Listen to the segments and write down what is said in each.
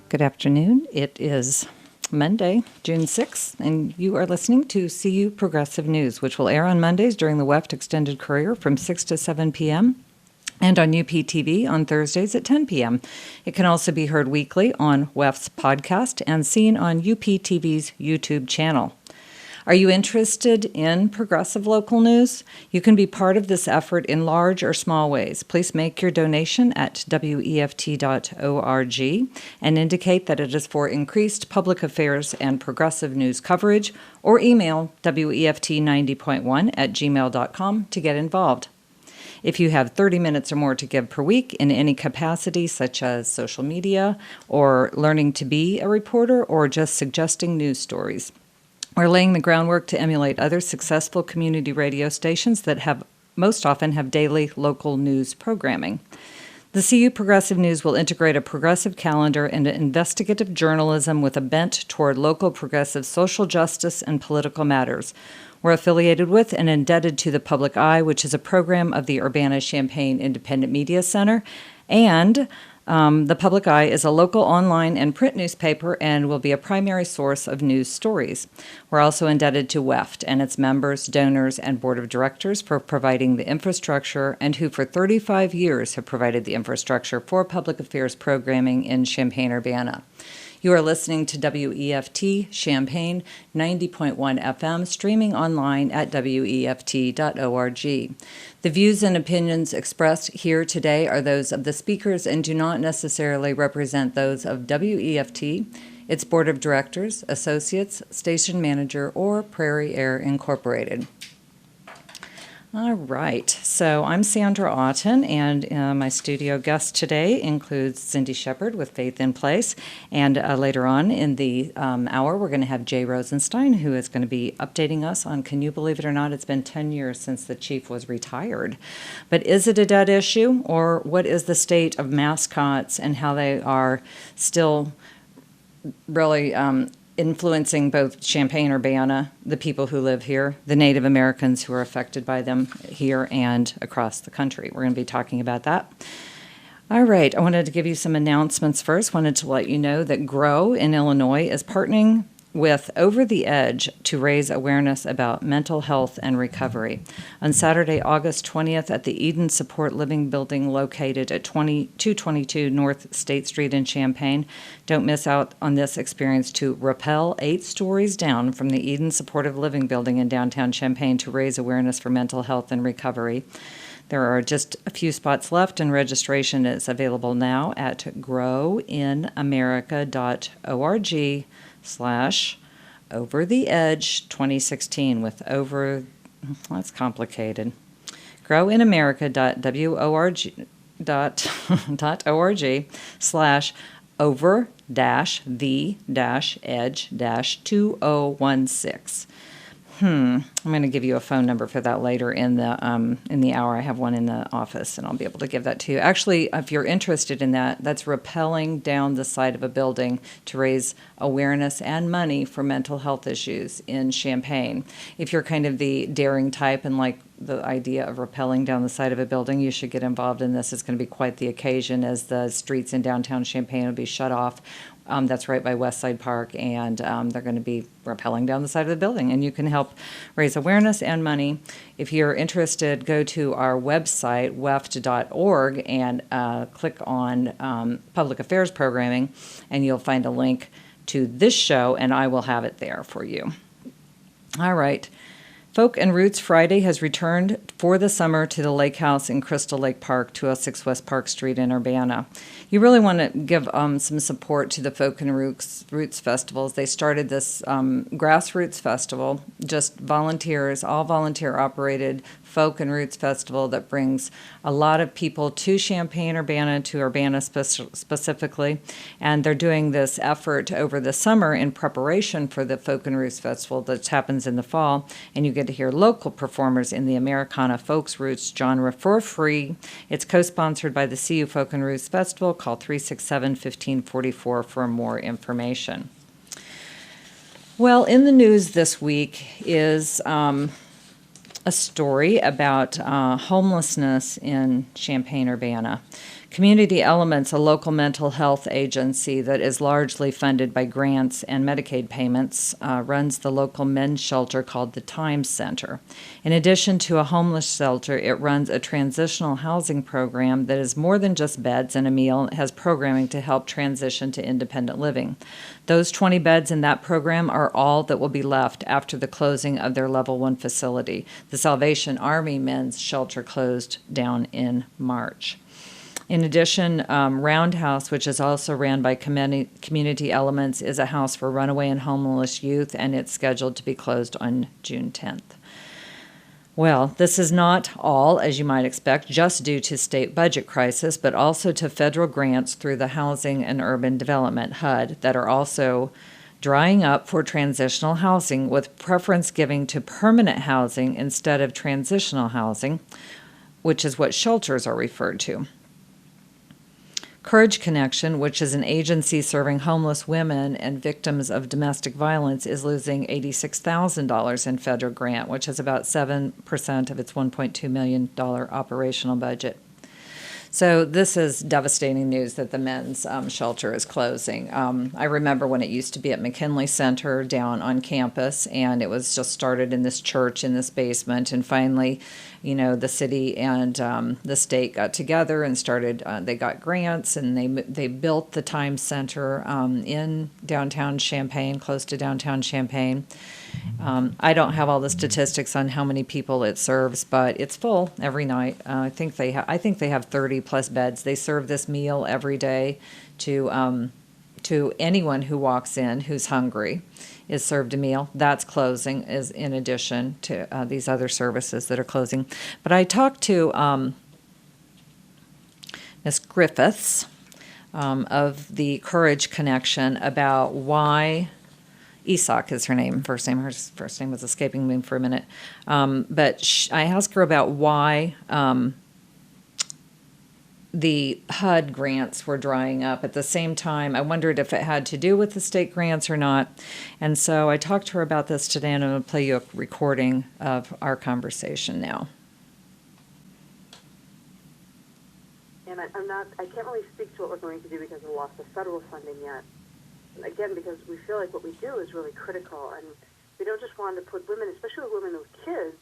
Good afternoon. It is Monday, June 6th, and you are listening to CU Progressive News, which will air on Mondays during the WEFT Extended Courier from 6 to 7 p.m. and on UPTV on Thursdays at 10 p.m. It can also be heard weekly on WEFT's podcast and seen on UPTV's YouTube channel. Are you interested in progressive local news? You can be part of this effort in large or small ways. Please make your donation at weft.org and indicate that it is for increased public affairs and progressive news coverage, or email weft90.1@gmail.com to get involved. If you have 30 minutes or more to give per week in any capacity, such as social media or learning to be a reporter or just suggesting news stories, we're laying the groundwork to emulate other successful community radio stations that most often have daily local news programming. The CU Progressive News will integrate a progressive calendar and investigative journalism with a bent toward local progressive social justice and political matters. We're affiliated with and indebted to the Public Eye, which is a program of the Urbana-Champaign Independent Media Center, and the Public Eye is a local online and print newspaper and will be a primary source of news stories. We're also indebted to WEFT and its members, donors, and board of directors for providing the infrastructure, and who for 35 years have provided the infrastructure for public affairs programming in Champaign-Urbana. You are listening to WEFT Champaign 90.1 FM, streaming online at weft.org. The views and opinions expressed here today are those of the speakers and do not necessarily represent those of WEFT, its board of directors, associates, station manager, or Prairie Air Incorporated. All right, so I'm Sandra Ahten, and my studio guest today includes Cindy Shephard with Faith in Place, and later on in the hour we're going to have Jay Rosenstein, who is going to be updating us on, can you believe it or not, it's been 10 years since the chief was retired. But is it a dead issue, or what is the state of mascots and how they are still really influencing both Champaign-Urbana, the people who live here, the Native Americans who are affected by them here and across the country. We're going to be talking about that. All right, I wanted to give you some announcements first. Wanted to let you know that GROW in Illinois is partnering with Over the Edge to raise awareness about mental health and recovery. On Saturday, August 20th at the Eden Support Living Building located at 222 North State Street in Champaign. Don't miss out on this experience to rappel 8 stories down from the Eden Supportive Living Building in downtown Champaign to raise awareness for mental health and recovery. There are just a few spots left, and registration is available now at growinamerica.org/Over the Edge 2016 with that's complicated. growinamerica.org.over-the-edge-2016. I'm going to give you a phone number for that later in the hour. I have one in the office, and I'll be able to give that to you. Actually, if you're interested in that, that's rappelling down the side of a building to raise awareness and money for mental health issues in Champaign. If you're kind of the daring type and like the idea of rappelling down the side of a building, you should get involved in this. It's going to be quite the occasion, as the streets in downtown Champaign will be shut off. That's right by Westside Park, and they're going to be rappelling down the side of the building, and you can help raise awareness and money. If you're interested, go to our website, weft.org, and click on Public Affairs Programming, and you'll find a link to this show, and I will have it there for you. All right. Folk and Roots Friday has returned for the summer to the Lake House in Crystal Lake Park, 206 West Park Street in Urbana. You really want to give some support to the Folk and Roots festivals. They started this grassroots festival, just volunteers, all volunteer-operated Folk and Roots Festival that brings a lot of people to Champaign-Urbana, to Urbana specifically, and they're doing this effort over the summer in preparation for the Folk and Roots Festival that happens in the fall, and you get to hear local performers in the Americana Folks Roots genre for free. It's co-sponsored by the CU Folk and Roots Festival. Call 367-1544 for more information. Well, in the news this week is a story about homelessness in Champaign-Urbana. Community Elements, a local mental health agency that is largely funded by grants and Medicaid payments, runs the local men's shelter called the Time Center. In addition to a homeless shelter, it runs a transitional housing program that is more than just beds and a meal. It has programming to help transition to independent living. Those 20 beds in that program are all that will be left after the closing of their Level 1 facility. The Salvation Army Men's Shelter closed down in March. In addition, Roundhouse, which is also ran by Community Elements, is a house for runaway and homeless youth, and it's scheduled to be closed on June 10th. Well, this is not all, as you might expect, just due to state budget crisis, but also to federal grants through the Housing and Urban Development, HUD, that are also drying up for transitional housing, with preference giving to permanent housing instead of transitional housing, which is what shelters are referred to. Courage Connection, which is an agency serving homeless women and victims of domestic violence, is losing $86,000 in federal grant, which is about 7% of its $1.2 million operational budget. So this is devastating news that the men's shelter is closing. I remember when it used to be at McKinley Center down on campus, and it was just started in this church in this basement, and finally, the city and the state got together and started. They got grants, and they built the Time Center in downtown Champaign, close to downtown Champaign. I don't have all the statistics on how many people it serves, but it's full every night. I think they have 30 plus beds. They serve this meal every day to anyone who walks in who's hungry. Is served a meal. That's closing, is in addition to these other services that are closing. But I talked to Miss Griffiths of the Courage Connection about why. Isak is her name, first name. Her first name was escaping me for a minute. But I asked her about why the HUD grants were drying up. At the same time, I wondered if it had to do with the state grants or not. And so I talked to her about this today, and I'm going to play you a recording of our conversation now. And I can't really speak to what we're going to do because of the loss of federal funding yet. Again, because we feel like what we do is really critical, and we don't just want to put women, especially women with kids,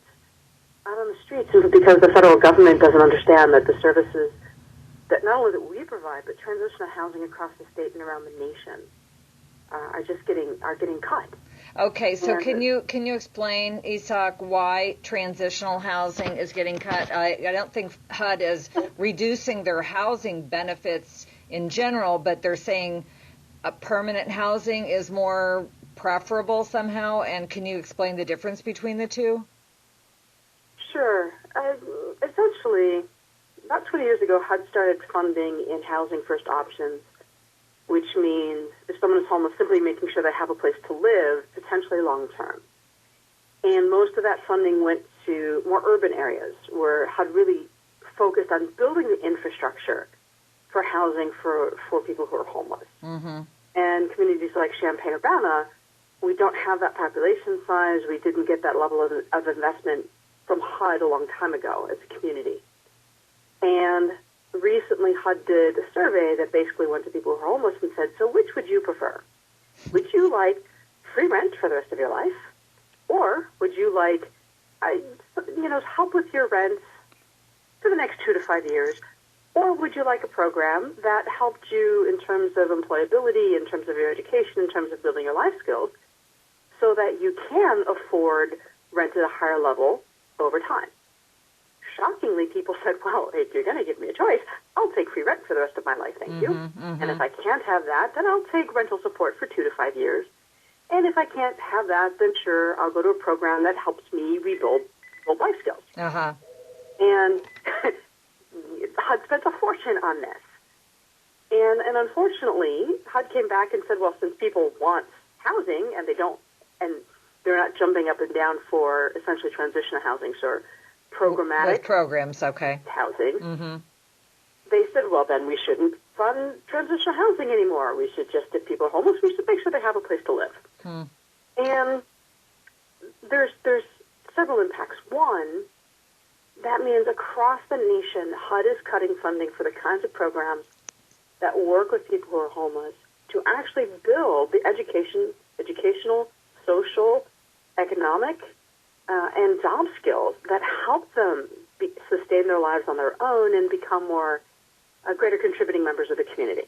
out on the streets simply because the federal government doesn't understand that the services that not only that we provide, but transitional housing across the state and around the nation are getting cut. Okay, so can you explain, Isak, why transitional housing is getting cut? I don't think HUD is reducing their housing benefits in general, but they're saying permanent housing is more preferable somehow. And can you explain the difference between the two? Sure. Essentially, about 20 years ago, HUD started funding in housing first options, which means if someone is homeless, simply making sure they have a place to live, potentially long term. And most of that funding went to more urban areas where HUD really focused on building the infrastructure for housing for people who are homeless. Mm-hmm. And communities like Champaign, Urbana, we don't have that population size. We didn't get that level of investment from HUD a long time ago as a community. And recently HUD did a survey that basically went to people who are homeless and said, so which would you prefer? Would you like free rent for the rest of your life? Or would you like, help with your rent for the next 2 to 5 years? Or would you like a program that helped you in terms of employability, in terms of your education, in terms of building your life skills, so that you can afford rent at a higher level over time? Shockingly, people said, well, if you're going to give me a choice, I'll take free rent for the rest of my life, thank you. Mm-hmm. And if I can't have that, then I'll take rental support for 2 to 5 years. And if I can't have that, then sure, I'll go to a program that helps me rebuild life skills. Uh-huh. And HUD spent a fortune on this. And unfortunately, HUD came back and said, well, since people want housing and they're not jumping up and down for essentially transitional housing, so programmatic with programs, okay, housing, mm-hmm. They said, well, then we shouldn't fund transitional housing anymore. We should just, if people are homeless, we should make sure they have a place to live. And there's several impacts. One, that means across the nation, HUD is cutting funding for the kinds of programs that work with people who are homeless to actually build the educational, social, economic, and job skills that help them sustain their lives on their own and become more greater contributing members of the community.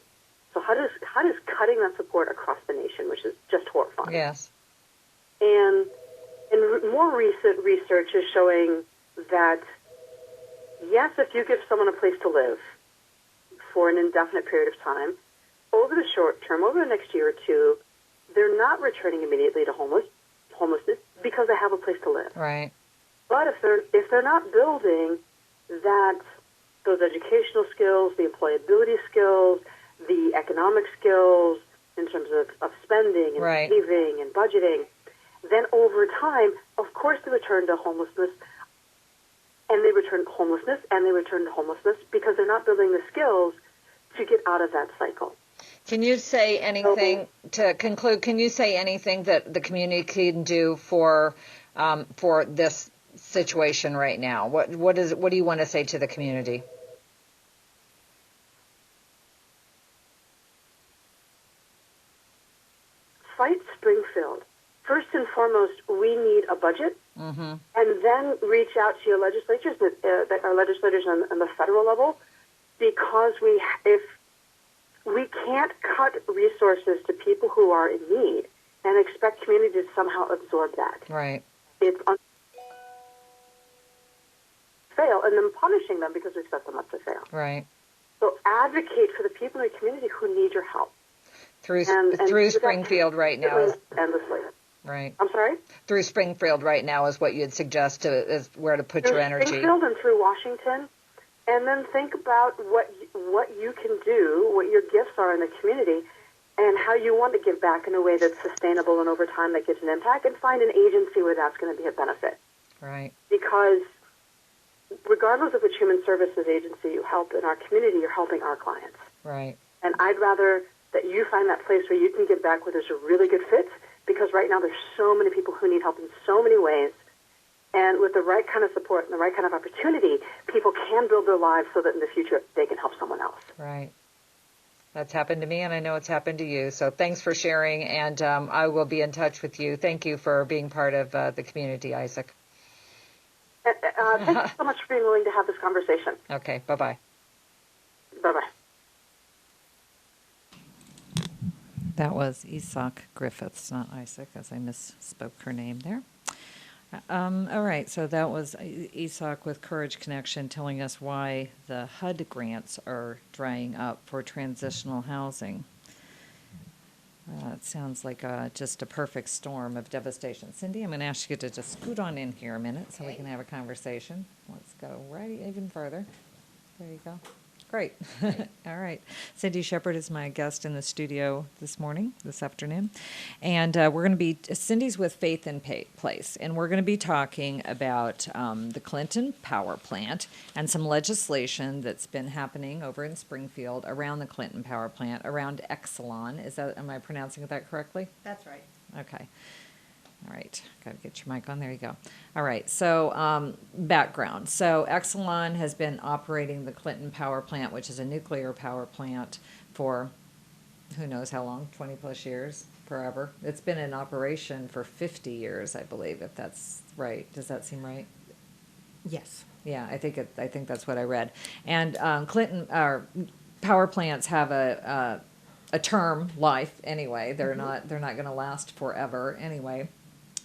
So HUD is cutting that support across the nation, which is just horrifying. Yes. And more recent research is showing that, yes, if you give someone a place to live for an indefinite period of time, over the short term, over the next year or two, they're not returning immediately to homelessness because they have a place to live. Right. But if they're not building those educational skills, the employability skills, the economic skills in terms of spending and right. saving and budgeting, then over time, of course, they return to homelessness, and they return to homelessness because they're not building the skills to get out of that cycle. Can you say anything to conclude? Can you say anything that the community can do for this situation right now? What do you want to say to the community? Fight Springfield. First and foremost, we need a budget, and then reach out to your legislatures, our legislators on the federal level, because if we can't cut resources to people who are in need and expect community to somehow absorb that. Right. It's fail, and then punishing them because we set them up to fail. Right. So advocate for the people in the community who need your help. Through Springfield right now. Endlessly. Right. I'm sorry? Through Springfield right now is what you'd suggest is where to put your energy. Through Springfield and through Washington. And then think about what you can do, what your gifts are in the community, and how you want to give back in a way that's sustainable and over time that gives an impact, and find an agency where that's going to be a benefit. Right. Because regardless of which human services agency you help in our community, you're helping our clients. Right. And I'd rather that you find that place where you can give back where there's a really good fit, because right now there's so many people who need help in so many ways. And with the right kind of support and the right kind of opportunity, people can build their lives so that in the future they can help someone else. Right. That's happened to me, and I know it's happened to you. So thanks for sharing, and I will be in touch with you. Thank you for being part of the community, Isak. Thank you so much for being willing to have this conversation. Okay, bye-bye. Bye-bye. That was Isak Griffiths, not Isak, as I misspoke her name there. All right, so that was Isak with Courage Connection telling us why the HUD grants are drying up for transitional housing. It sounds like just a perfect storm of devastation. Cindy, I'm going to ask you to just scoot on in here a minute so we can have a conversation. Let's go right even further. There you go. Great. All right. Cindy Shephard is my guest in the studio this afternoon. And Cindy's with Faith in Place, and we're going to be talking about the Clinton Power Plant and some legislation that's been happening over in Springfield around the Clinton Power Plant, around Exelon. Am I pronouncing that correctly? That's right. Okay. All right, got to get your mic on. There you go. All right, so background. So Exelon has been operating the Clinton Power Plant, which is a nuclear power plant, for who knows how long, 20 plus years, forever. It's been in operation for 50 years, I believe, if that's right. Does that seem right? Yes. Yeah, I think that's what I read. And Clinton power plants have a term life anyway. They're not going to last forever anyway.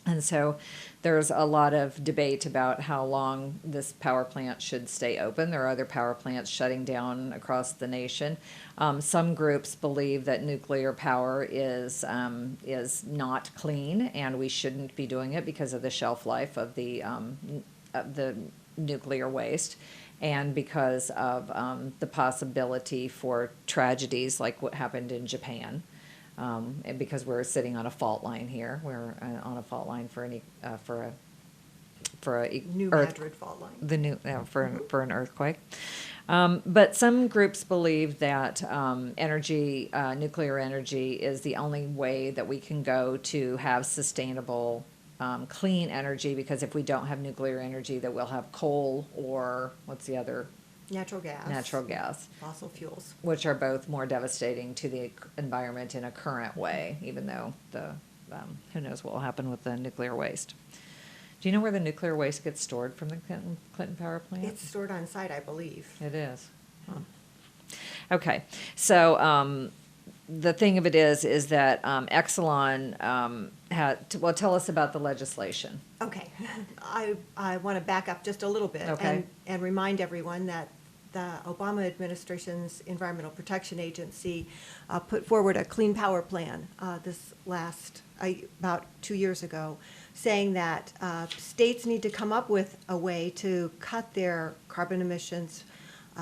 And so there's a lot of debate about how long this power plant should stay open. There are other power plants shutting down across the nation. Some groups believe that nuclear power is not clean, and we shouldn't be doing it because of the shelf life of the nuclear waste, and because of the possibility for tragedies like what happened in Japan. And because we're sitting on a fault line here, we're on a fault line for a New Madrid fault line. For an earthquake. But some groups believe that nuclear energy, is the only way that we can go to have sustainable clean energy, because if we don't have nuclear energy, that we'll have coal or what's the other? Natural gas. Natural gas, Fossil fuels. which are both more devastating to the environment in a current way, even though who knows what will happen with the nuclear waste. Do you know where the nuclear waste gets stored from the Clinton power plant? It's stored on site, I believe. It is. Huh. Okay, so the thing of it is that Exelon well, tell us about the legislation. Okay, I want to back up just a little bit Okay. and remind everyone that the Obama administration's Environmental Protection Agency put forward a clean power plan about 2 years ago, saying that states need to come up with a way to cut their carbon emissions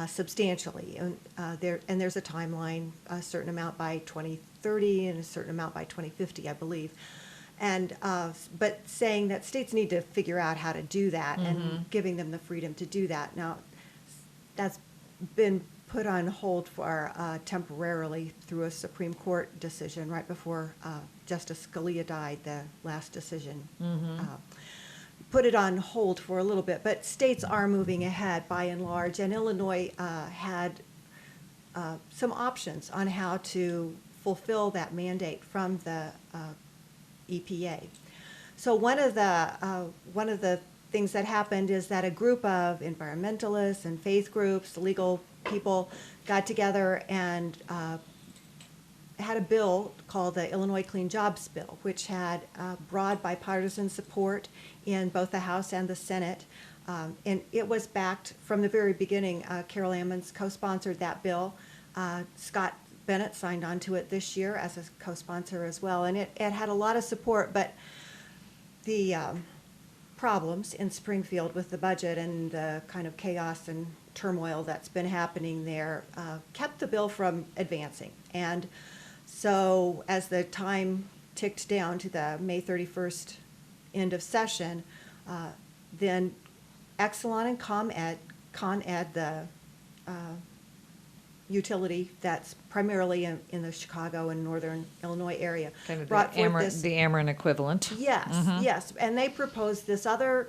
substantially. And there's a timeline, a certain amount by 2030 and a certain amount by 2050, I believe. And but saying that states need to figure out how to do that and giving them the freedom to do that. Now, that's been put on hold for temporarily through a Supreme Court decision right before Justice Scalia died, the last decision. Put it on hold for a little bit, but states are moving ahead by and large, and Illinois had some options on how to fulfill that mandate from the EPA. So one of the things that happened is that a group of environmentalists and faith groups, legal people, got together and had a bill called the Illinois Clean Jobs Bill, which had broad bipartisan support in both the House and the Senate. And it was backed from the very beginning. Carol Ammons co-sponsored that bill. Scott Bennett signed on to it this year as a co-sponsor as well. And it had a lot of support, but the problems in Springfield with the budget and the kind of chaos and turmoil that's been happening there kept the bill from advancing. And so as the time ticked down to the May 31st end of session, then Exelon and Con Ed, the utility that's primarily in the Chicago and northern Illinois area, Kind of brought the forth this. Ameren equivalent. Yes, yes, and they proposed this other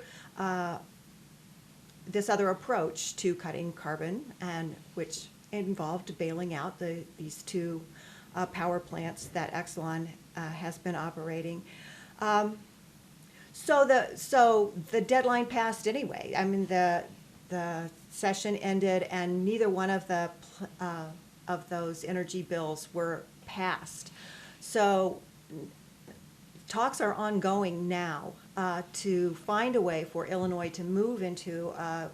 approach to cutting carbon, and which involved bailing out these two power plants that Exelon has been operating. So the deadline passed anyway. I mean, the session ended, and neither one of those energy bills were passed. So talks are ongoing now to find a way for Illinois to move into a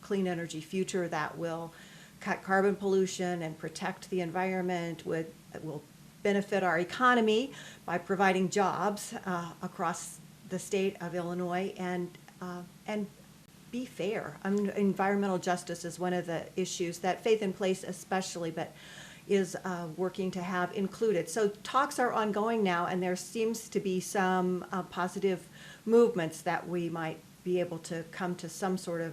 clean energy future that will cut carbon pollution and protect the environment, will benefit our economy by providing jobs across the state of Illinois, and be fair. I mean, environmental justice is one of the issues that Faith in Place especially, but is working to have included. So talks are ongoing now, and there seems to be some positive movements that we might be able to come to some sort of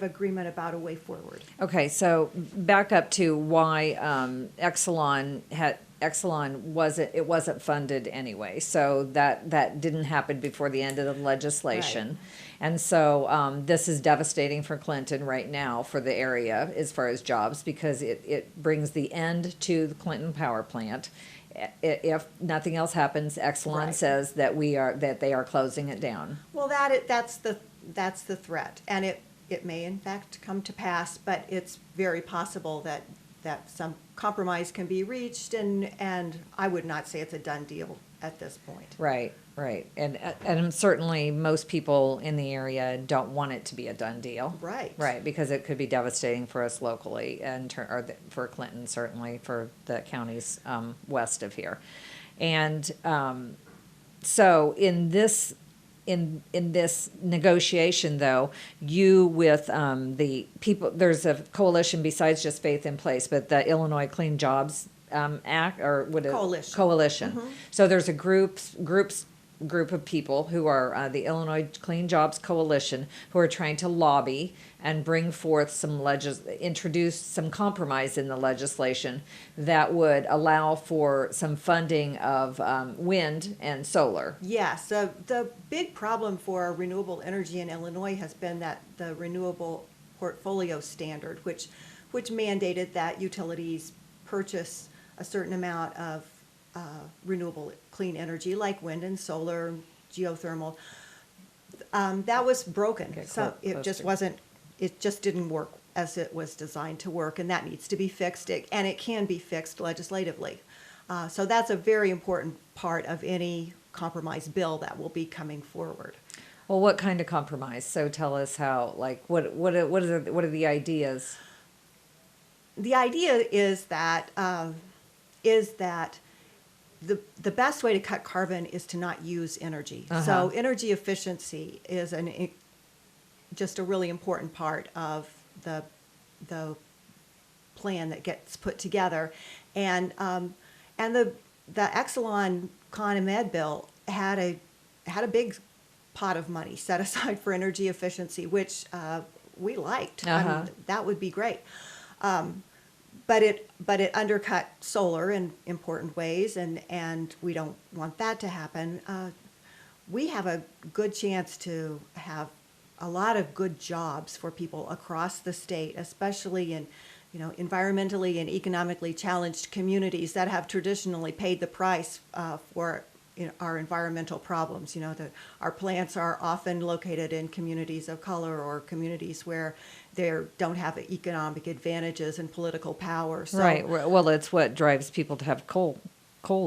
agreement about a way forward. Okay, so back up to why Exelon wasn't funded anyway. So that didn't happen before the end of the legislation. Right. And so this is devastating for Clinton right now, for the area as far as jobs, because it brings the end to the Clinton power plant. If nothing else happens, Exelon Right. says that they are closing it down. Well, that's the threat, and it may in fact come to pass, but it's very possible that some compromise can be reached, and I would not say it's a done deal at this point. Right. And certainly most people in the area don't want it to be a done deal. Right, because it could be devastating for us locally, for Clinton, certainly for the counties west of here. And so in this negotiation, though, you with the people, there's a coalition besides just Faith in Place, but the Illinois Clean Jobs Act, or what is Coalition. Coalition. So there's groups group of people who are the Illinois Clean Jobs Coalition, who are trying to lobby and bring forth introduce some compromise in the legislation that would allow for some funding of wind and solar. Yes, the big problem for renewable energy in Illinois has been that the renewable portfolio standard, which mandated that utilities purchase a certain amount of renewable clean energy like wind and solar, geothermal. That was broken. Okay, So it just wasn't. It just didn't work as it was designed to work, and that needs to be fixed. And it can be fixed legislatively. So that's a very important part of any compromise bill that will be coming forward. Well, what kind of compromise? So tell us how. Like, what are the ideas? The idea is that the best way to cut carbon is to not use energy. Uh-huh. So energy efficiency is just a really important part of the plan that gets put together, and the Exelon Con Med bill had a big pot of money set aside for energy efficiency, which we liked. Uh-huh. That would be great. But it undercut solar in important ways, and we don't want that to happen. We have a good chance to have a lot of good jobs for people across the state, especially in environmentally and economically challenged communities that have traditionally paid the price for our environmental problems. Our plants are often located in communities of color or communities where they don't have economic advantages and political power. So, Right. Well, it's what drives people to have coal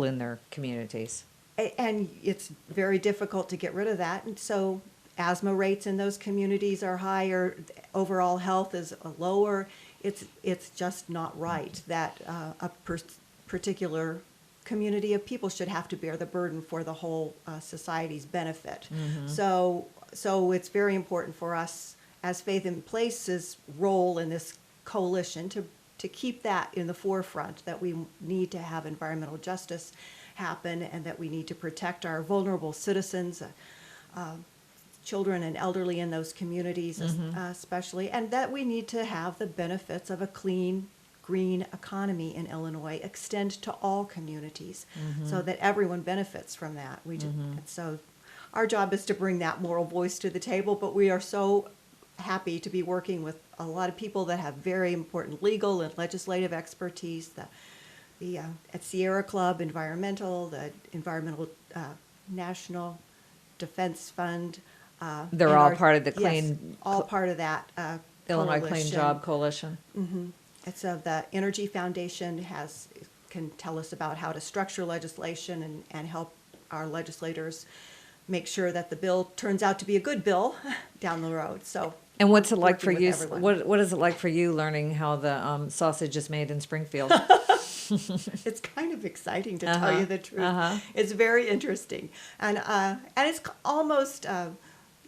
in their communities. And it's very difficult to get rid of that. And so asthma rates in those communities are higher. Overall health is lower. It's just not right that a particular community of people should have to bear the burden for the whole society's benefit. Mm-hmm. So it's very important for us as Faith in Place's role in this coalition to keep that in the forefront, that we need to have environmental justice happen and that we need to protect our vulnerable citizens, children and elderly in those communities, especially, and that we need to have the benefits of a clean, green economy in Illinois extend to all communities so that everyone benefits from that. And so our job is to bring that moral voice to the table, but we are so happy to be working with a lot of people that have very important legal and legislative expertise, the at Sierra Club Environmental, the Environmental National Defense Fund. They're all part of the clean, all part of that Illinois coalition. Clean Job Coalition. And so the Energy Foundation can tell us about how to structure legislation and help our legislators make sure that the bill turns out to be a good bill down the road. So. And what's it like for working you? with everyone. What is it like for you learning how the sausage is made in Springfield? It's kind of exciting, to tell you the truth. It's very interesting, and it's almost,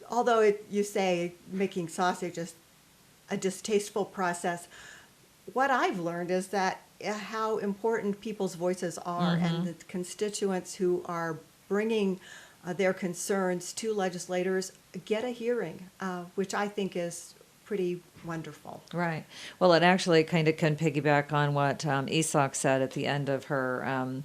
although you say making sausage is a distasteful process, what I've learned is that how important people's voices are, and the constituents who are bringing their concerns to legislators get a hearing, which I think is pretty wonderful. Right. Well, it actually kind of can piggyback on what Isak said at the end of her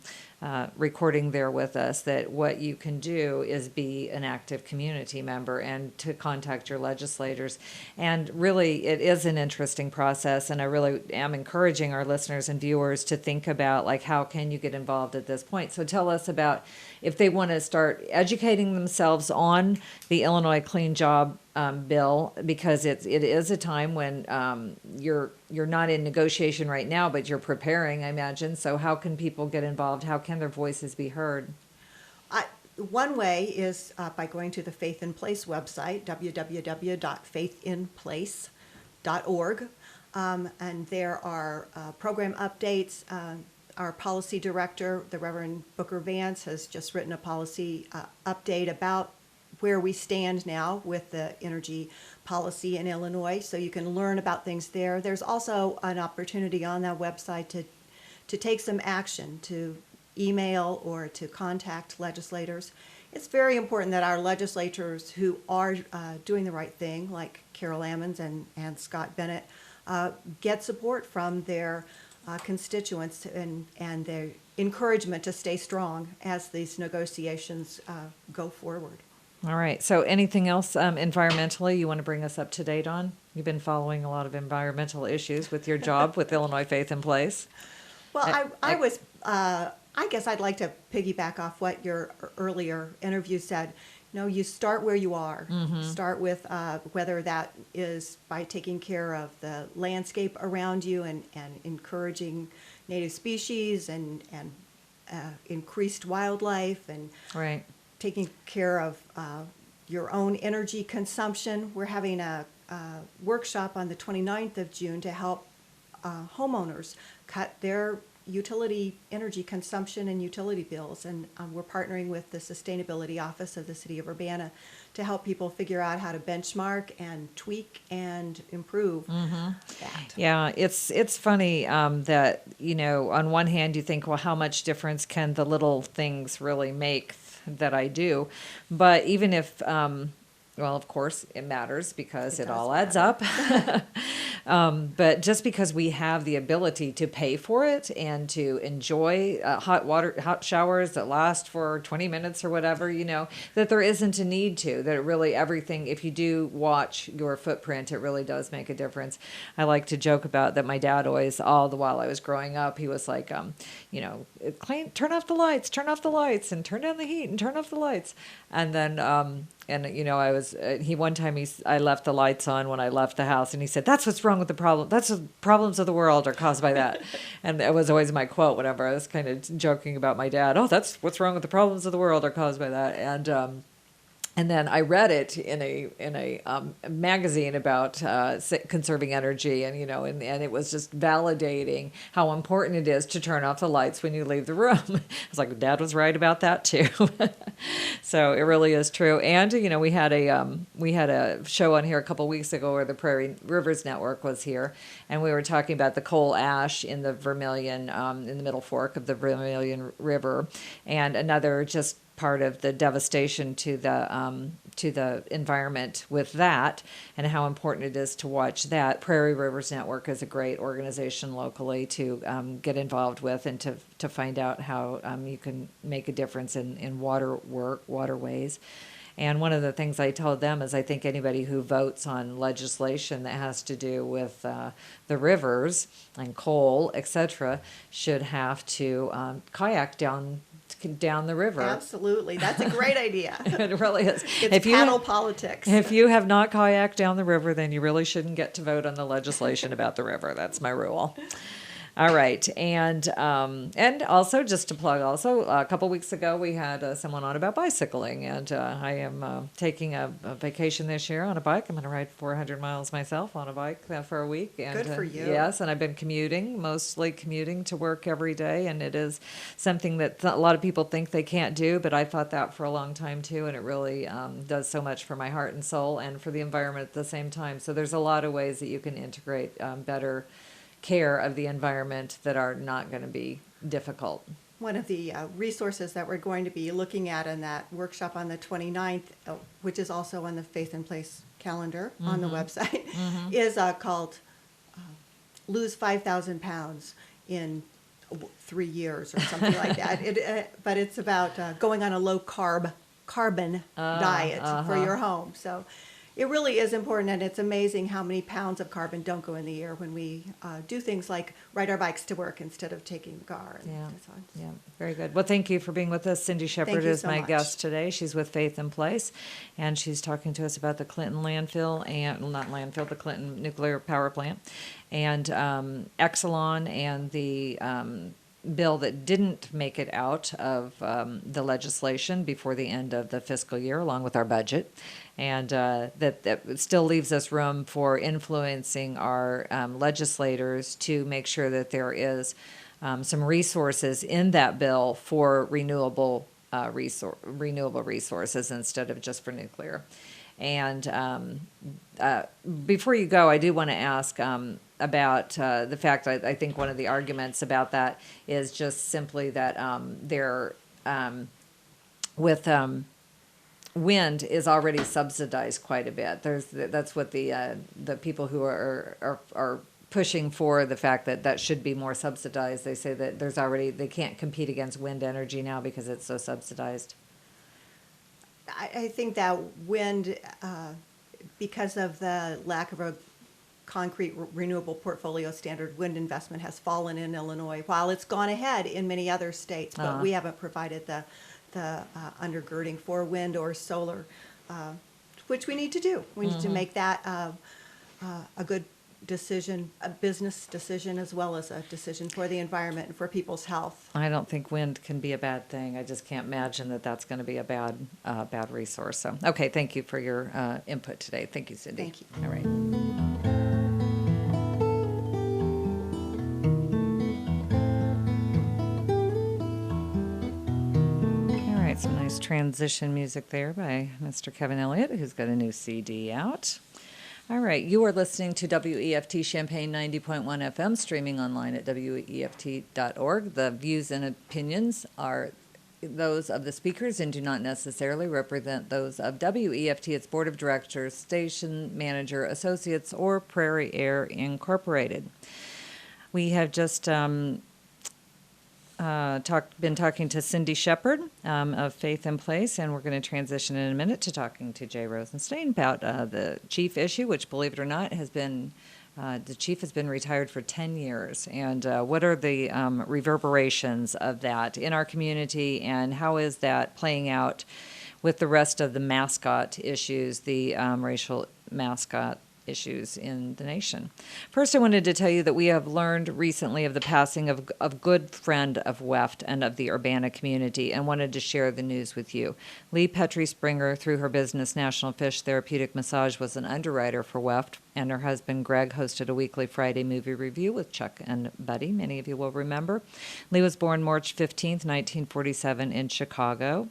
recording there with us, that what you can do is be an active community member and to contact your legislators. And really, it is an interesting process, and I really am encouraging our listeners and viewers to think about, like, how can you get involved at this point? So tell us about if they want to start educating themselves on the Illinois Clean Job bill, because it is a time when you're not in negotiation right now, but you're preparing, I imagine. So how can people get involved? How can their voices be heard? One way is by going to the Faith in Place website, www.faithinplace.org, and there are program updates. Our policy director, the Reverend Booker Vance, has just written a policy update about where we stand now with the energy policy in Illinois, so you can learn about things there. There's also an opportunity on that website to take some action, to email or to contact legislators. It's very important that our legislators who are doing the right thing, like Carol Ammons and Scott Bennett, get support from their constituents and their encouragement to stay strong as these negotiations go forward. All right. So anything else environmentally you want to bring us up to date on? You've been following a lot of environmental issues with your job with Illinois Faith in Place. Well, I guess I'd like to piggyback off what your earlier interview said. You know, you start where you are. Start with whether that is by taking care of the landscape around you and encouraging native species and increased wildlife and Right. taking care of your own energy consumption. We're having a workshop on the 29th of June to help homeowners cut their utility energy consumption and utility bills. And we're partnering with the Sustainability Office of the City of Urbana to help people figure out how to benchmark and tweak and improve that. Yeah, it's funny that, you know, on one hand you think, well, how much difference can the little things really make that I do? But even if, well, of course it matters because it all adds up. But just because we have the ability to pay for it and to enjoy hot showers that last for 20 minutes or whatever, you know, that there isn't a need to, that it really everything, if you do watch your footprint, it really does make a difference. I like to joke about that my dad always, all the while I was growing up, he was like, you know, turn off the lights, and turn down the heat and turn off the lights. And then, and you know, I left the lights on when I left the house, and he said, "That's what's wrong with the problem. That's the problems of the world are caused by that." And that was always my quote whenever I was kind of joking about my dad. Oh, that's what's wrong with the problems of the world are caused by that. And then I read it in a magazine about conserving energy, and you know, and it was just validating how important it is to turn off the lights when you leave the room. I was like, Dad was right about that too. So it really is true. And you know, we had a show on here a couple weeks ago where the Prairie Rivers Network was here, and we were talking about the coal ash in the Vermilion, in the Middle Fork of the Vermilion River, and another just part of the devastation to the environment with that, and how important it is to watch that. Prairie Rivers Network is a great organization locally to get involved with and to find out how you can make a difference in waterways. And one of the things I told them is I think anybody who votes on legislation that has to do with the rivers and coal, etc., should have to kayak down the river. Absolutely. That's a great idea. It really is. It's paddle politics. If you have not kayaked down the river, then you really shouldn't get to vote on the legislation about the river. That's my rule. All right. And also, just to plug also, a couple weeks ago, we had someone on about bicycling. And I am taking a vacation this year on a bike. I'm going to ride 400 miles myself on a bike for a week. And, good for you. Yes. And I've been mostly commuting to work every day. And it is something that a lot of people think they can't do. But I thought that for a long time, too. And it really does so much for my heart and soul and for the environment at the same time. So there's a lot of ways that you can integrate better care of the environment that are not going to be difficult. One of the resources that we're going to be looking at in that workshop on the 29th, which is also on the Faith in Place calendar on the website, is called Lose 5,000 Pounds in 3 years or something like that. But it's about going on a low carbon diet for your home. So it really is important, and it's amazing how many pounds of carbon don't go in the air when we do things like ride our bikes to work instead of taking the car. And so on. Yeah, very good. Well, thank you for being with us. Cindy Shephard is my guest today. She's with Faith in Place, and she's talking to us about the Clinton landfill, the Clinton nuclear power plant, and Exelon, and the bill that didn't make it out of the legislation before the end of the fiscal year, along with our budget. And that still leaves us room for influencing our legislators to make sure that there is some resources in that bill for renewable resources instead of just for nuclear. And before you go, I do want to ask about the fact I think one of the arguments about that is just simply that with wind is already subsidized quite a bit. That's what the people who are pushing for the fact that that should be more subsidized. They say that they can't compete against wind energy now because it's so subsidized. I think that wind, because of the lack of a concrete renewable portfolio standard, wind investment has fallen in Illinois, while it's gone ahead in many other states, but we haven't provided the undergirding for wind or solar, which we need to do. We need to make that a good decision, a business decision, as well as a decision for the environment and for people's health. I don't think wind can be a bad thing. I just can't imagine that that's going to be a bad resource. So, okay, thank you for your input today. Thank you, Cindy. Thank you. All right. All right, some nice transition music there by Mr. Kevin Elliott, who's got a new CD out. All right, you are listening to WEFT Champaign 90.1 FM, streaming online at WEFT.org. The views and opinions are those of the speakers and do not necessarily represent those of WEFT, its board of directors, station manager, associates, or Prairie Air Incorporated. We have just been talking to Cindy Shephard of Faith in Place, and we're going to transition in a minute to talking to Jay Rosenstein about the chief issue, which, believe it or not, has been the chief has been retired for 10 years. And what are the reverberations of that in our community, and how is that playing out with the rest of the mascot issues, the racial mascot issues in the nation? First, I wanted to tell you that we have learned recently of the passing of a good friend of WEFT and of the Urbana community, and wanted to share the news with you. Lee Petrie Springer, through her business National Fish Therapeutic Massage, was an underwriter for WEFT, and her husband Greg hosted a weekly Friday movie review with Chuck and Buddy. Many of you will remember. Lee was born March 15th, 1947 in Chicago.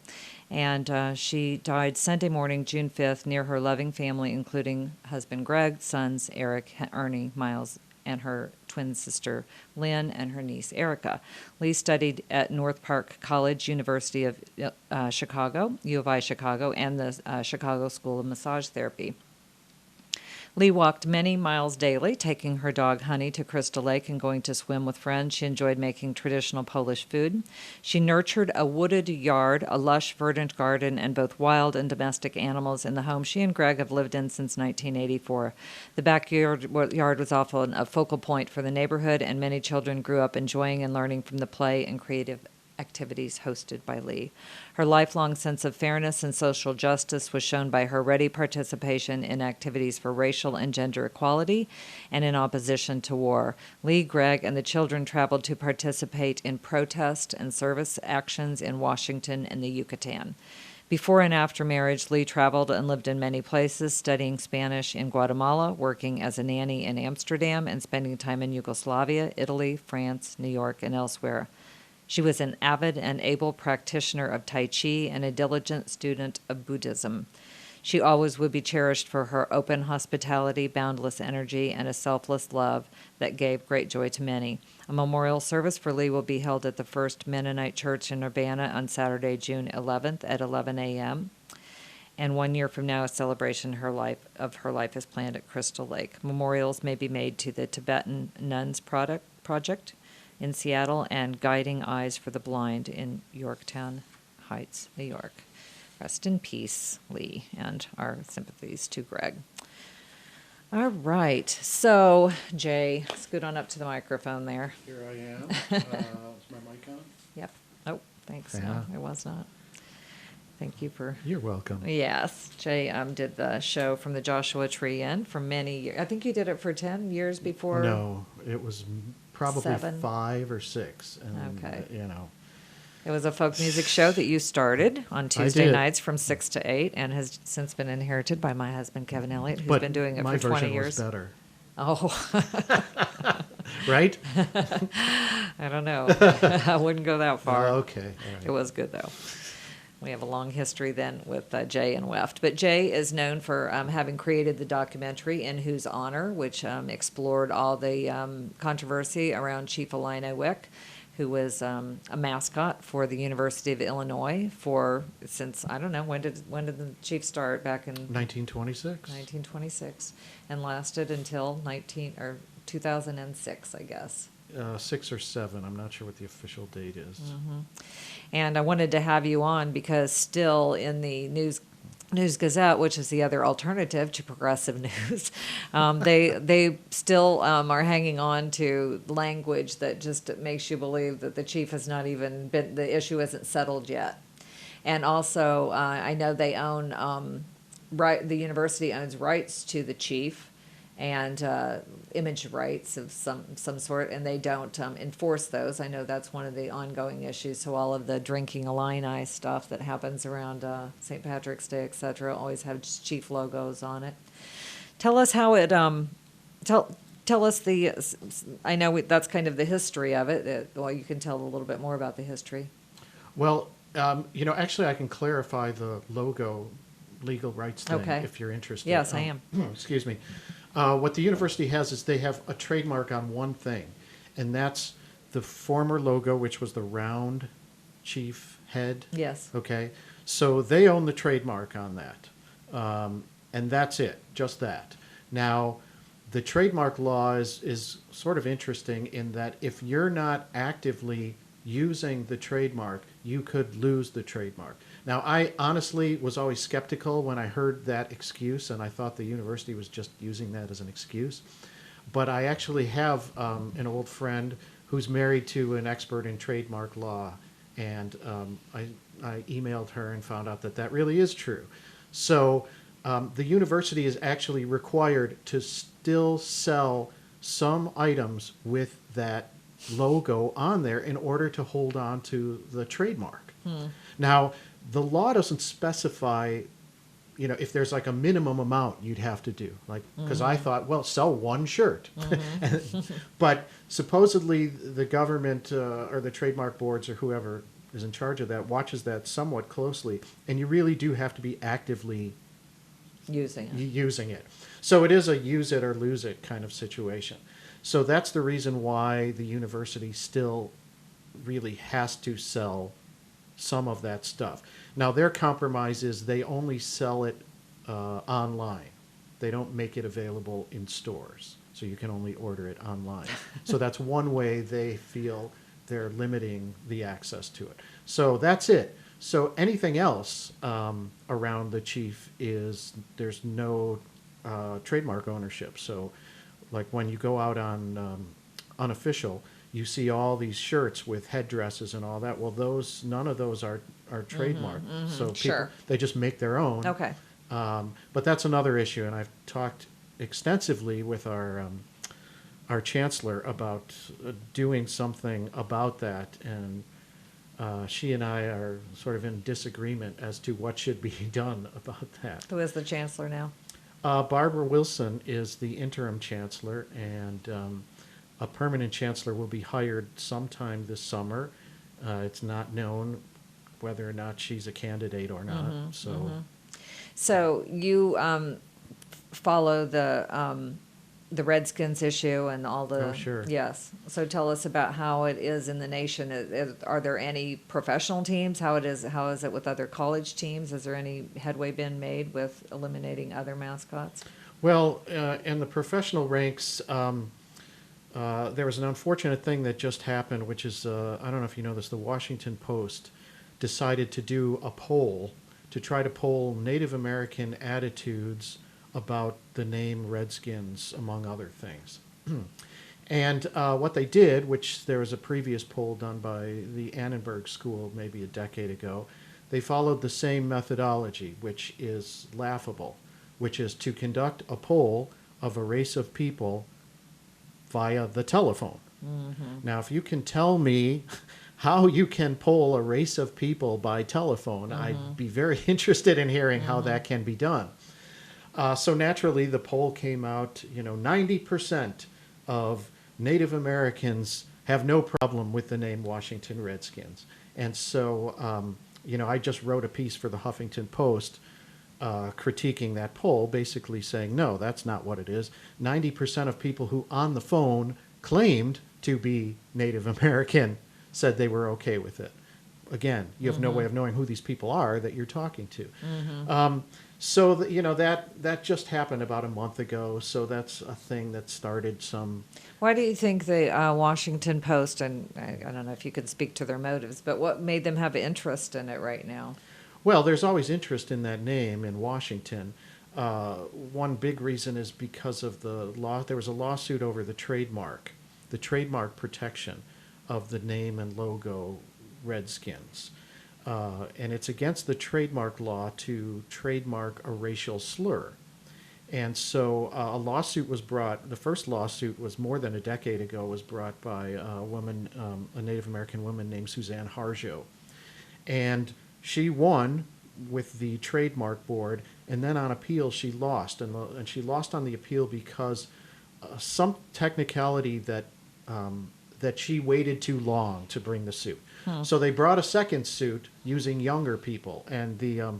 And she died Sunday morning, June 5th, near her loving family, including husband Greg, sons Eric, Ernie, Miles, and her twin sister Lynn, and her niece Erica. Lee studied at North Park College, University of Chicago, U of I Chicago, and the Chicago School of Massage Therapy. Lee walked many miles daily, taking her dog Honey to Crystal Lake and going to swim with friends. She enjoyed making traditional Polish food. She nurtured a wooded yard, a lush, verdant garden, and both wild and domestic animals in the home she and Greg have lived in since 1984. The backyard was often a focal point for the neighborhood, and many children grew up enjoying and learning from the play and creative activities hosted by Lee. Her lifelong sense of fairness and social justice was shown by her ready participation in activities for racial and gender equality and in opposition to war. Lee, Greg, and the children traveled to participate in protest and service actions in Washington and the Yucatan. Before and after marriage, Lee traveled and lived in many places, studying Spanish in Guatemala, working as a nanny in Amsterdam, and spending time in Yugoslavia, Italy, France, New York, and elsewhere. She was an avid and able practitioner of Tai Chi and a diligent student of Buddhism. She always would be cherished for her open hospitality, boundless energy, and a selfless love that gave great joy to many. A memorial service for Lee will be held at the First Mennonite Church in Urbana on Saturday, June 11th at 11 a.m. And 1 year from now, a celebration of her life is planned at Crystal Lake. Memorials may be made to the Tibetan Nuns Project in Seattle and Guiding Eyes for the Blind in Yorktown Heights, New York. Rest in peace, Lee, and our sympathies to Greg. All right, so Jay, scoot on up to the microphone there. Here I am. Is my mic on? Yep. Oh, thanks. Yeah. No, it was not. Thank you for... You're welcome. Yes, Jay did the show from the Joshua Tree Inn for many years. I think you did it for 10 years before. No, it was probably 7. 5 or 6. And, Okay. It was a folk music show that you started on Tuesday did. nights from 6 to 8 and has since been inherited by my husband, Kevin Elliott, who's but been doing it my for 20 version years. was better. Oh, Right? I don't know. I wouldn't go that far. Okay. All right. It was good, though. We have a long history then with Jay and WEFT. But Jay is known for having created the documentary In Whose Honor, which explored all the controversy around Chief Alina Wick, who was a mascot for the University of Illinois since, I don't know, when did the Chief start? Back in 1926. 1926, and lasted until 2006, I guess. 6 or 7. I'm not sure what the official date is. And I wanted to have you on because still in the News Gazette, which is the other alternative to progressive news, they still are hanging on to language that just makes you believe that the chief has not even been, the issue isn't settled yet. And also, I know they own, the university owns rights to the chief and image rights of some sort, and they don't enforce those. I know that's one of the ongoing issues. So all of the drinking Illini stuff that happens around St. Patrick's Day, etc., always have chief logos on it. Tell us how it. Tell us the. I know that's kind of the history of it. Well, you can tell a little bit more about the history. Well, actually, I can clarify the logo legal rights thing if you're interested. Yes, I am. Excuse me. What the university has is they have a trademark on one thing, and that's the former logo, which was the round chief head. Yes. Okay. So they own the trademark on that. And that's it, just that. Now, the trademark law is sort of interesting in that if you're not actively using the trademark, you could lose the trademark. Now, I honestly was always skeptical when I heard that excuse, and I thought the university was just using that as an excuse. But I actually have an old friend who's married to an expert in trademark law, and I emailed her and found out that really is true. So the university is actually required to still sell some items with that logo on there in order to hold on to the trademark. Now, the law doesn't specify, if there's like a minimum amount you'd have to do. Like, because I thought, well, sell one shirt. But supposedly the government or the trademark boards or whoever is in charge of that watches that somewhat closely, and you really do have to be actively using it. So it is a use it or lose it kind of situation. So that's the reason why the university still really has to sell some of that stuff. Now, their compromise is they only sell it online. They don't make it available in stores, so you can only order it online. So that's one way they feel they're limiting the access to it. So that's it. So anything else around the chief there's no trademark ownership. So like when you go out on Unofficial, you see all these shirts with headdresses and all that. Well, none of those are trademarked. So people, they just make their own. Okay. But that's another issue, and I've talked extensively with our chancellor about doing something about that, and she and I are sort of in disagreement as to what should be done about that. Who is the chancellor now? Barbara Wilson is the interim chancellor, and a permanent chancellor will be hired sometime this summer. It's not known whether or not she's a candidate or not. So you follow the Redskins issue and all the. Oh, sure. Yes. So tell us about how it is in the nation. Are there any professional teams? How is it with other college teams? Is there any headway been made with eliminating other mascots? Well, in the professional ranks, there was an unfortunate thing that just happened, which is, I don't know if you know this, the Washington Post decided to do a poll to try to poll Native American attitudes about the name Redskins, among other things. And what they did, which there was a previous poll done by the Annenberg School maybe a decade ago, they followed the same methodology, which is laughable, which is to conduct a poll of a race of people via the telephone. Now, if you can tell me how you can poll a race of people by telephone, I'd be very interested in hearing how that can be done. So naturally, the poll came out, 90% of Native Americans have no problem with the name Washington Redskins. And so, I just wrote a piece for the Huffington Post critiquing that poll, basically saying, no, that's not what it is. 90% of people who on the phone claimed to be Native American said they were okay with it. Again, you have no way of knowing who these people are that you're talking to. So that just happened about a month ago. So that's a thing that started some. Why do you think the Washington Post, and I don't know if you could speak to their motives, but what made them have interest in it right now? Well, there's always interest in that name in Washington. One big reason is because of the law. There was a lawsuit over the trademark protection of the name and logo Redskins. And it's against the trademark law to trademark a racial slur. And so a lawsuit was brought. The first lawsuit was more than a decade ago, was brought by a woman, a Native American woman named Suzanne Harjo. And she won with the trademark board, and then on appeal she lost. And she lost on the appeal because some technicality that she waited too long to bring the suit. So they brought a second suit using younger people, and the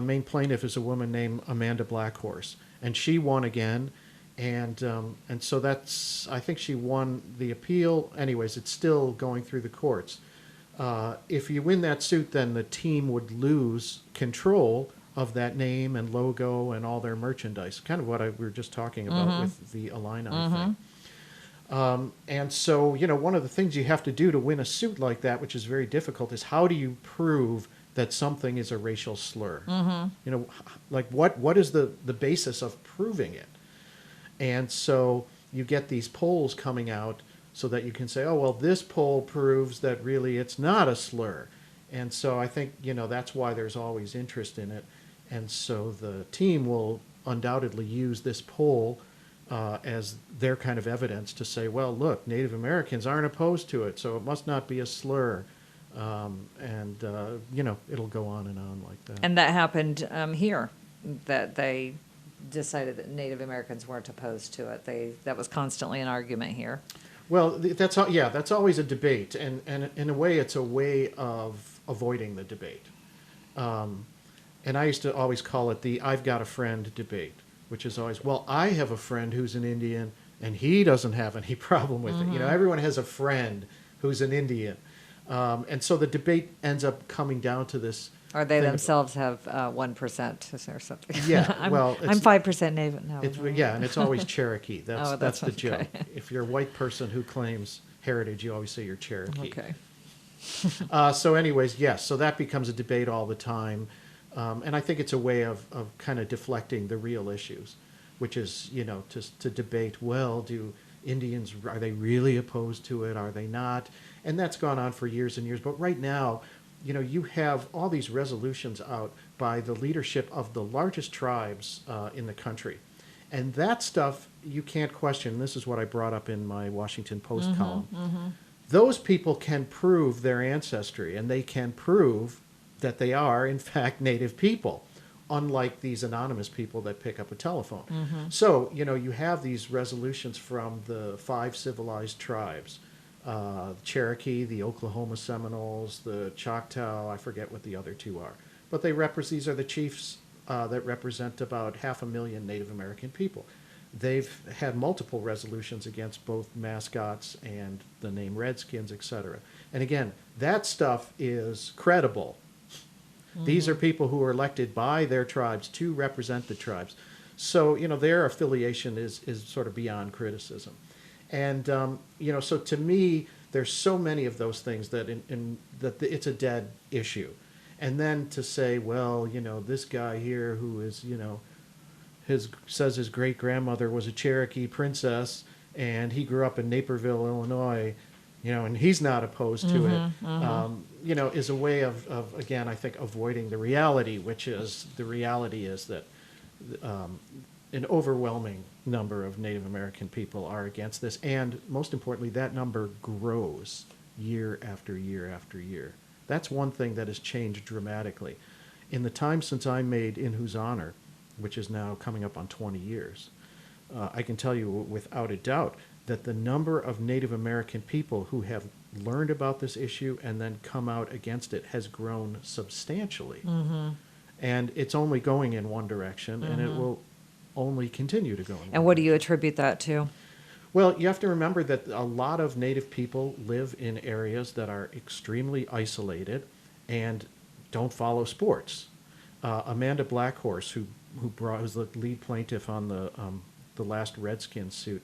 main plaintiff is a woman named Amanda Blackhorse, and she won again, and so I think she won the appeal. Anyways, it's still going through the courts. If you win that suit, then the team would lose control of that name and logo and all their merchandise, kind of what we were just talking about with the Illini thing. And so, one of the things you have to do to win a suit like that, which is very difficult, is how do you prove that something is a racial slur? Like what is the basis of proving it? And so you get these polls coming out so that you can say, oh, well, this poll proves that really it's not a slur. And so I think, that's why there's always interest in it. And so the team will undoubtedly use this poll as their kind of evidence to say, well, look, Native Americans aren't opposed to it, so it must not be a slur. It'll go on and on like that. And that happened here, that they decided that Native Americans weren't opposed to it. That was constantly an argument here. Well, that's always a debate, and in a way, it's a way of avoiding the debate. And I used to always call it the "I've got a friend" debate, which is always, well, I have a friend who's an Indian, and he doesn't have any problem with it. Everyone has a friend who's an Indian, and so the debate ends up coming down to this. Or they themselves have 1% or something. Yeah, I'm 5% Native. No, and it's always Cherokee. That's the joke. Okay. If you're a white person who claims heritage, you always say you're Cherokee. Okay. So anyways, yes, so that becomes a debate all the time. And I think it's a way of kind of deflecting the real issues, which is, to debate, well, do Indians, are they really opposed to it? Are they not? And that's gone on for years and years. But right now, you have all these resolutions out by the leadership of the largest tribes in the country. And that stuff you can't question. This is what I brought up in my Washington Post column. Those people can prove their ancestry, and they can prove that they are, in fact, Native people, unlike these anonymous people that pick up a telephone. So, you have these resolutions from the 5 civilized tribes, Cherokee, the Oklahoma Seminoles, the Choctaw, I forget what the other 2 are. But these are the chiefs that represent about 500,000 Native American people. They've had multiple resolutions against both mascots and the name Redskins, etc. And again, that stuff is credible. These are people who are elected by their tribes to represent the tribes. So, their affiliation is sort of beyond criticism. And, so to me, there's so many of those things that that it's a dead issue. And then to say, well, this guy here who is, says his great-grandmother was a Cherokee princess and he grew up in Naperville, Illinois, and he's not opposed to it, is a way of, again, I think, avoiding the reality, which is, the reality is that an overwhelming number of Native American people are against this, and most importantly, that number grows year after year after year. That's one thing that has changed dramatically. In the time since I made In Whose Honor, which is now coming up on 20 years, I can tell you without a doubt that the number of Native American people who have learned about this issue and then come out against it has grown substantially. And it's only going in one direction, and it will only continue to go in one And what do you attribute that to? Well, you have to remember that a lot of Native people live in areas that are extremely isolated and don't follow sports. Amanda Blackhorse, who's the lead plaintiff on the last Redskins suit,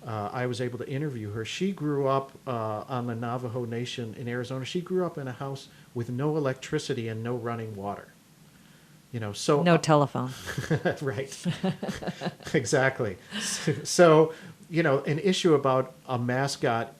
I was able to interview her. She grew up on the Navajo Nation in Arizona. She grew up in a house with no electricity and no running water. So No telephone. right, exactly. So, an issue about a mascot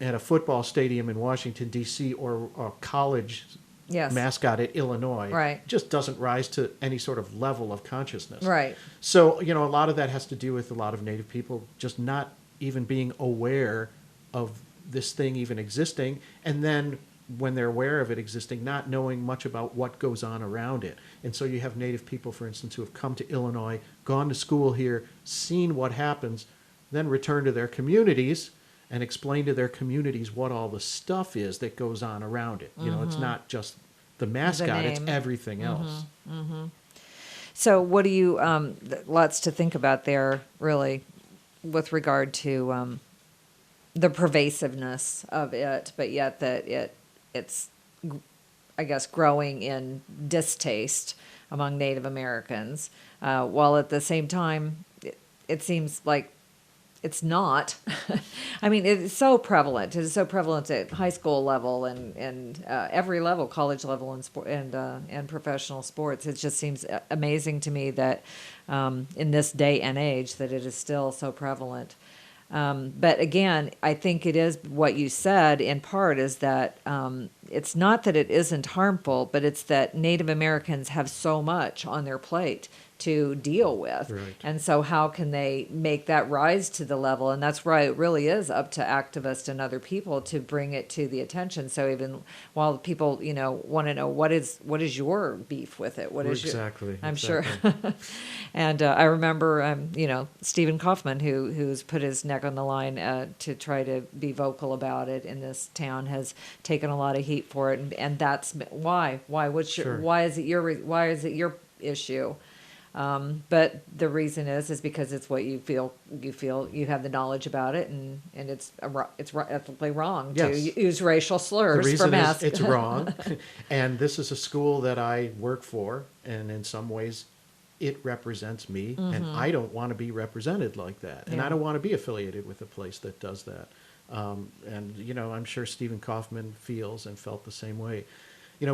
at a football stadium in Washington D.C. or a college Yes. mascot at Illinois, Right. just doesn't rise to any sort of level of consciousness. Right. So, a lot of that has to do with a lot of Native people just not even being aware of this thing even existing, and then when they're aware of it existing, not knowing much about what goes on around it. And so you have Native people, for instance, who have come to Illinois, gone to school here, seen what happens, then return to their communities and explain to their communities what all the stuff is that goes on around it. It's not just the mascot, it's name. everything else. So what do you, lots to think about there, really, with regard to the pervasiveness of it, but yet that it's, I guess, growing in distaste among Native Americans, while at the same time, it seems like it's not. I mean, it's so prevalent. It is so prevalent at high school level and every level, college level, and professional sports. It just seems amazing to me that in this day and age that it is still so prevalent. But again, I think it is what you said in part is that it's not that it isn't harmful, but it's that Native Americans have so much on their plate to deal with. Right. And so how can they make that rise to the level? And that's why it really is up to activists and other people to bring it to the attention. So even while people, want to know what is your beef with it? What is Exactly. I'm sure. And I remember, Stephen Kaufman, who's put his neck on the line to try to be vocal about it in this town, has taken a lot of heat for it, and that's why. Sure. Why is it your issue? But the reason is because it's what you feel you have the knowledge about it, and it's ethically wrong Yes. to use racial The slurs for reason is masks. it's wrong, and this is a school that I work for, and in some ways it represents me, and I don't want to be represented like that, and Yeah. I don't want to be affiliated with a place that does that. And I'm sure Stephen Kaufman feels and felt the same way.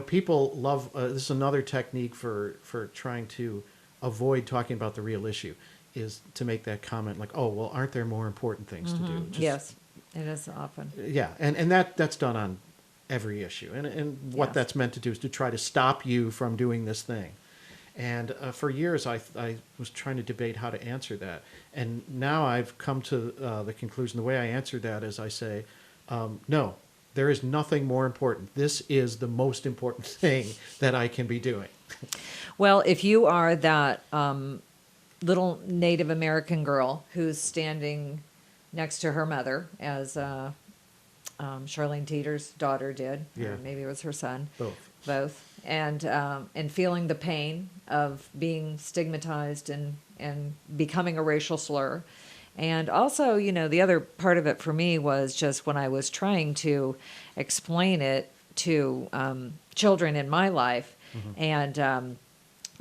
People love this is another technique for trying to avoid talking about the real issue, is to make that comment like, oh, well, aren't there more important things to do? Just- Yes, it is often. Yeah, and that's done on every issue. And what Yes. that's meant to do is to try to stop you from doing this thing. And for years, I was trying to debate how to answer that. And now I've come to the conclusion, the way I answer that is I say, no, there is nothing more important. This is the most important thing that I can be doing. Well, if you are that little Native American girl who's standing next to her mother, as Charlene Teeter's daughter did, Yeah. or maybe it was her son, Both. and feeling the pain of being stigmatized and becoming a racial slur. And also, the other part of it for me was just when I was trying to explain it to children in my life, and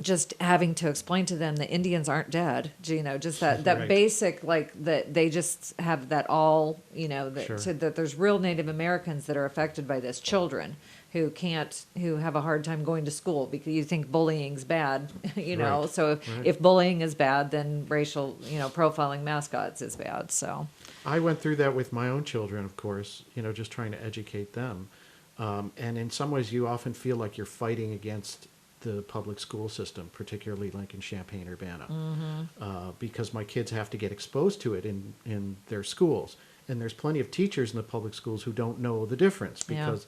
just having to explain to them that Indians aren't dead, just that Right. basic, like that they just have that all, that, Sure. so that there's real Native Americans that are affected by this, children who have a hard time going to school because you think bullying's bad, Right. so Right. if bullying is bad, then racial, profiling mascots is bad, so. I went through that with my own children, of course, just trying to educate them. And in some ways, you often feel like you're fighting against the public school system, particularly Champaign, Urbana, because my kids have to get exposed to it in their schools. And there's plenty of teachers in the public schools who don't know the difference Yeah. because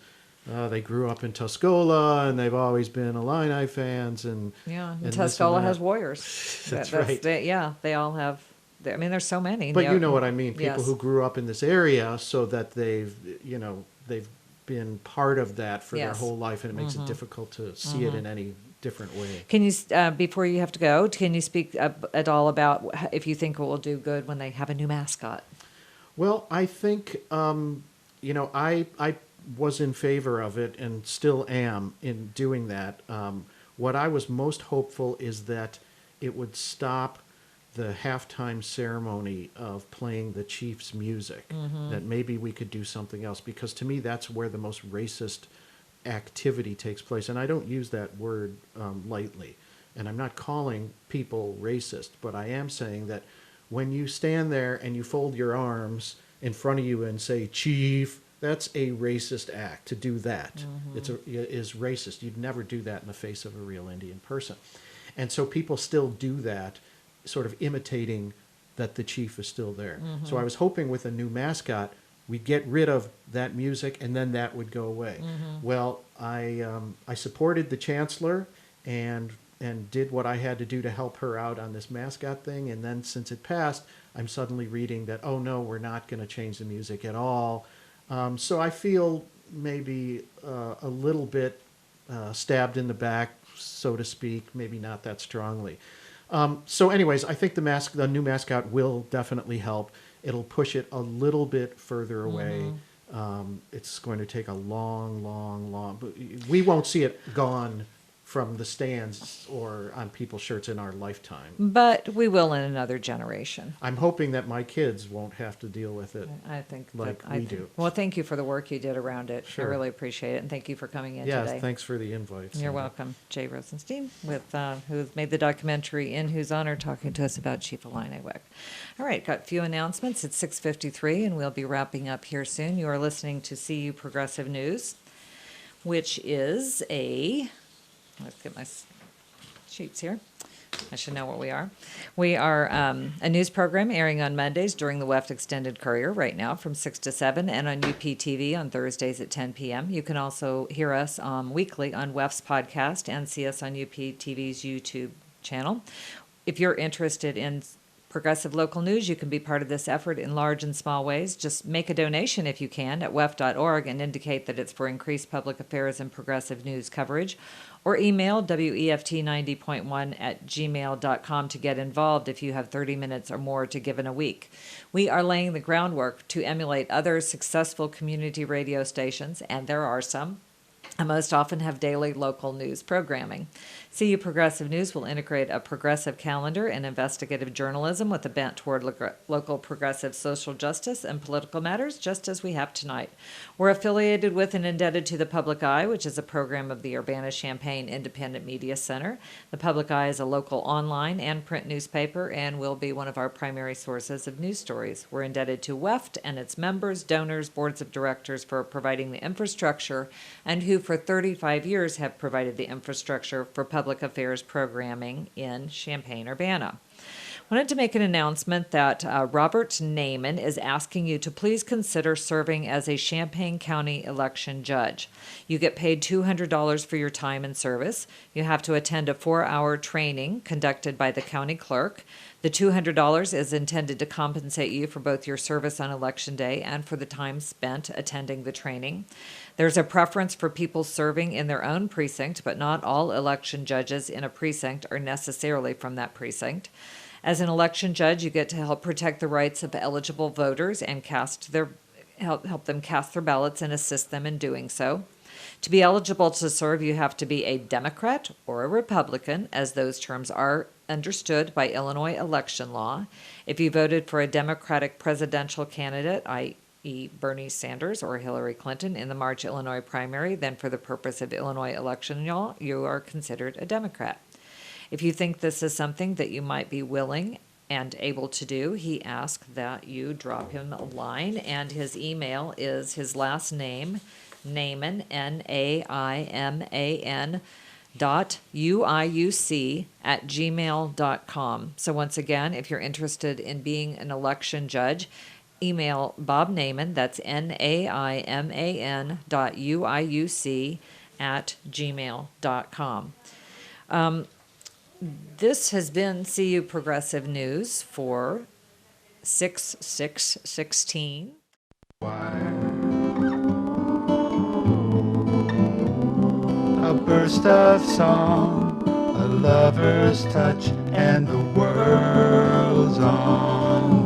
they grew up in Tuscola and they've always been Illini fans. And Yeah, and this and Tuscola has that. Warriors. That's right. They all have. I mean, there's so many. But you know what I mean. People Yes. who grew up in this area so that they've been part of that for their Yes. whole life, and it makes it difficult to see it in any different way. Can you, before you have to go, can you speak at all about if you think it will do good when they have a new mascot? Well, I think I was in favor of it and still am in doing that. What I was most hopeful is that it would stop the halftime ceremony of playing the Chiefs' music. That maybe we could do something else, because to me that's where the most racist activity takes place, and I don't use that word lightly. And I'm not calling people racist, but I am saying that when you stand there and you fold your arms in front of you and say "Chief," that's a racist act. To do that, is racist. You'd never do that in the face of a real Indian person. And so people still do that, sort of imitating that the chief is still there. So I was hoping with a new mascot, we'd get rid of that music and then that would go away. Well, I supported the chancellor and did what I had to do to help her out on this mascot thing. And then since it passed, I'm suddenly reading that, oh no, we're not going to change the music at all. So I feel maybe a little bit stabbed in the back, so to speak, maybe not that strongly. So anyways, I think the new mascot will definitely help. It'll push it a little bit further away. It's going to take a long, but we won't see it gone from the stands or on people's shirts in our lifetime. But we will in another generation. I'm hoping that my kids won't have to deal with it. I think like that, we do. Well, thank you for the work you did around it. Sure. I really appreciate it, and thank you for coming in Yeah, today. thanks for the invite. You're welcome. Jay Rosenstein, who's made the documentary In Whose Honor, talking to us about Chief Illiniwek. All right, got a few announcements. It's 6:53, and we'll be wrapping up here soon. You are listening to CU Progressive News, which is let's get my sheets here. I should know what we are. We are a news program airing on Mondays during the WEFT Extended Courier right now from 6 to 7, and on UPTV on Thursdays at 10 p.m. You can also hear us weekly on WEFT's podcast and see us on UPTV's YouTube channel. If you're interested in progressive local news, you can be part of this effort in large and small ways. Just make a donation if you can at wef.org and indicate that it's for increased public affairs and progressive news coverage. Or email weft90.1@gmail.com to get involved if you have 30 minutes or more to give in a week. We are laying the groundwork to emulate other successful community radio stations, and there are some, and most often have daily local news programming. CU Progressive News will integrate a progressive calendar and investigative journalism with a bent toward local progressive social justice and political matters, just as we have tonight. We're affiliated with and indebted to the Public Eye, which is a program of the Urbana-Champaign Independent Media Center. The Public Eye is a local online and print newspaper and will be one of our primary sources of news stories. We're indebted to WEFT and its members, donors, boards of directors for providing the infrastructure, and who for 35 years have provided the infrastructure for public affairs programming in Champaign-Urbana. Wanted to make an announcement that Robert Naiman is asking you to please consider serving as a Champaign County election judge. You get paid $200 for your time and service. You have to attend a 4-hour training conducted by the county clerk. The $200 is intended to compensate you for both your service on Election Day and for the time spent attending the training. There's a preference for people serving in their own precinct, but not all election judges in a precinct are necessarily from that precinct. As an election judge, you get to help protect the rights of eligible voters and help them cast their ballots and assist them in doing so. To be eligible to serve, you have to be a Democrat or a Republican, as those terms are understood by Illinois election law. If you voted for a Democratic presidential candidate, i.e. Bernie Sanders or Hillary Clinton in the March Illinois primary, then for the purpose of Illinois election law, you are considered a Democrat. If you think this is something that you might be willing and able to do, he asks that you drop him a line, and his email is his last name, Naiman, Naiman, .uiuc@gmail.com. So once again, if you're interested in being an election judge, email Bob Naiman, that's NAIMAN.uiuc@gmail.com. This has been CU Progressive News for 6/6/16. A burst of song, a lover's touch, and the world's on